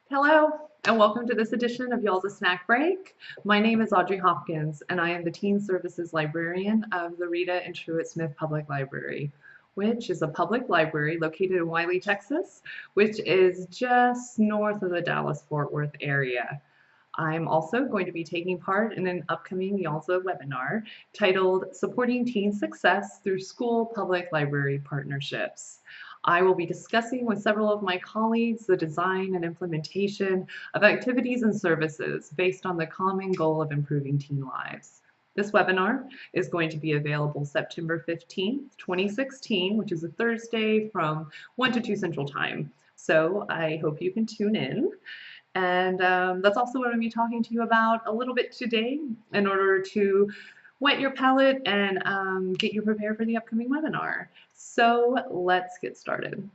Hello, and welcome to this edition of YALSA Snack Break. My name is Audrey Hopkins, and I am the Teen Services Librarian of the Rita and Truett Smith Public Library, which is a public library located in Wiley, Texas, which is just north of the Dallas-Fort Worth area. I'm also going to be taking part in an upcoming YALSA webinar titled Supporting Teen Success Through School Public Library Partnerships. I will be discussing with several of my colleagues the design and implementation of activities and services based on the common goal of improving teen lives. This webinar is going to be available September 15th, 2016, which is a Thursday from 1 to 2 Central Time. So I hope you can tune in. And that's also what I'm going to be talking to you about a little bit today in order to whet your palate and get you prepared for the upcoming webinar. So let's get started.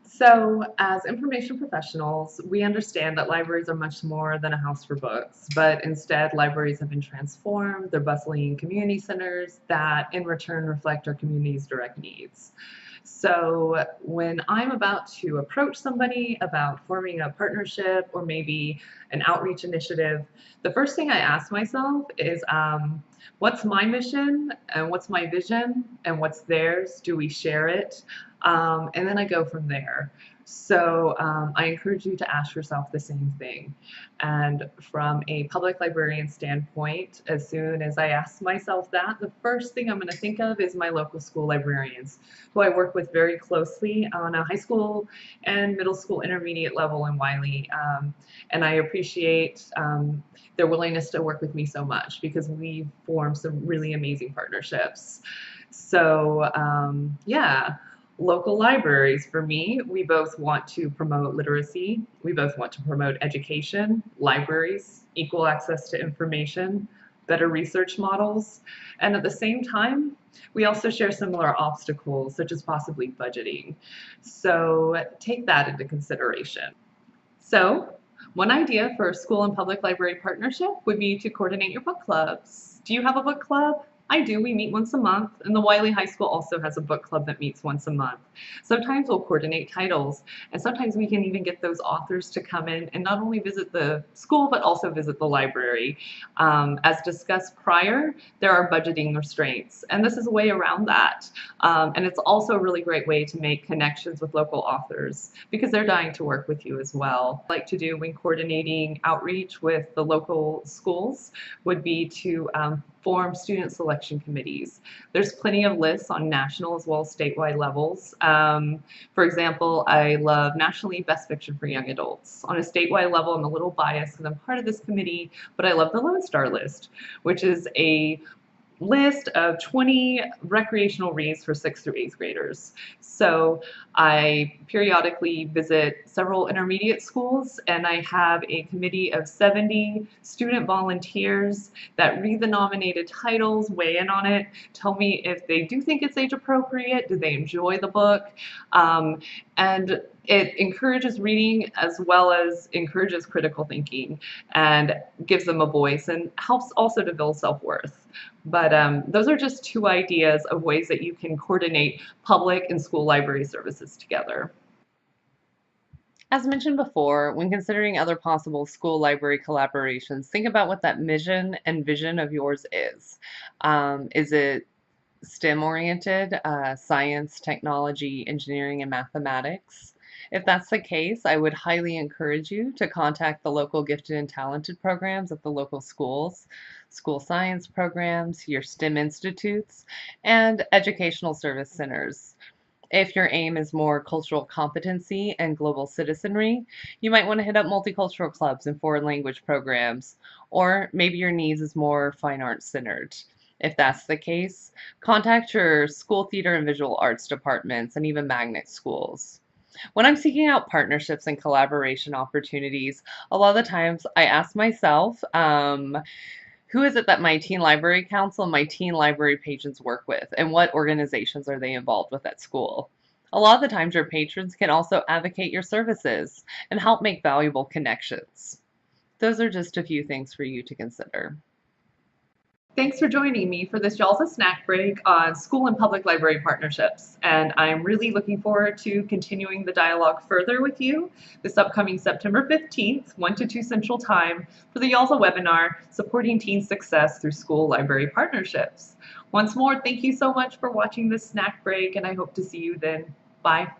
So as information professionals, we understand that libraries are much more than a house for books, but instead libraries have been transformed. They're bustling community centers that in return reflect our community's direct needs. So when I'm about to approach somebody about forming a partnership or maybe an outreach initiative, the first thing I ask myself is, what's my mission and what's my vision and what's theirs? Do we share it? And then I go from there. So I encourage you to ask yourself the same thing. And from a public librarian standpoint, as soon as I ask myself that, the first thing I'm going to think of is my local school librarians, who I work with very closely on a high school and middle school intermediate level in Wiley. And I appreciate their willingness to work with me so much because we've formed some really amazing partnerships. So yeah. Local libraries, for me, we both want to promote literacy, we both want to promote education, libraries, equal access to information, better research models, and at the same time, we also share similar obstacles, such as possibly budgeting. So take that into consideration. So one idea for a school and public library partnership would be to coordinate your book clubs. Do you have a book club? I do. We meet once a month, and the Wiley High School also has a book club that meets once a month. Sometimes we'll coordinate titles, and sometimes we can even get those authors to come in and not only visit the school, but also visit the library. As discussed prior, there are budgeting restraints, and this is a way around that. And it's also a really great way to make connections with local authors because they're dying to work with you as well. What I like to do when coordinating outreach with the local schools would be to form student selection committees. There's plenty of lists on national as well as statewide levels. For example, I love Nationally Best Fiction for Young Adults. On a statewide level, I'm a little biased because I'm part of this committee, but I love the Lone Star list, which is a list of 20 recreational reads for 6th through 8th graders. So I periodically visit several intermediate schools, and I have a committee of 70 student volunteers that read the nominated titles, weigh in on it, tell me if they do think it's age appropriate, do they enjoy the book, and it encourages reading as well as encourages critical thinking and gives them a voice and helps also to build self-worth. But those are just two ideas of ways that you can coordinate public and school library services together. As mentioned before, when considering other possible school library collaborations, think about what that mission and vision of yours is. Is it STEM oriented, science, technology, engineering, and mathematics? If that's the case, I would highly encourage you to contact the local gifted and talented programs at the local schools, school science programs, your STEM institutes, and educational service centers. If your aim is more cultural competency and global citizenry, you might want to hit up multicultural clubs and foreign language programs, or maybe your needs is more fine arts centered. If that's the case, contact your school theater and visual arts departments and even magnet schools. When I'm seeking out partnerships and collaboration opportunities, a lot of the times I ask myself, who is it that my teen library council and my teen library patrons work with, and what organizations are they involved with at school? A lot of the times your patrons can also advocate your services and help make valuable connections. Those are just a few things for you to consider. Thanks for joining me for this YALSA Snack Break on school and public library partnerships. And I'm really looking forward to continuing the dialogue further with you this upcoming September 15th, 1 to 2 Central Time, for the YALSA webinar, Supporting Teen Success Through School Library Partnerships. Once more, thank you so much for watching this snack break, and I hope to see you then. Bye.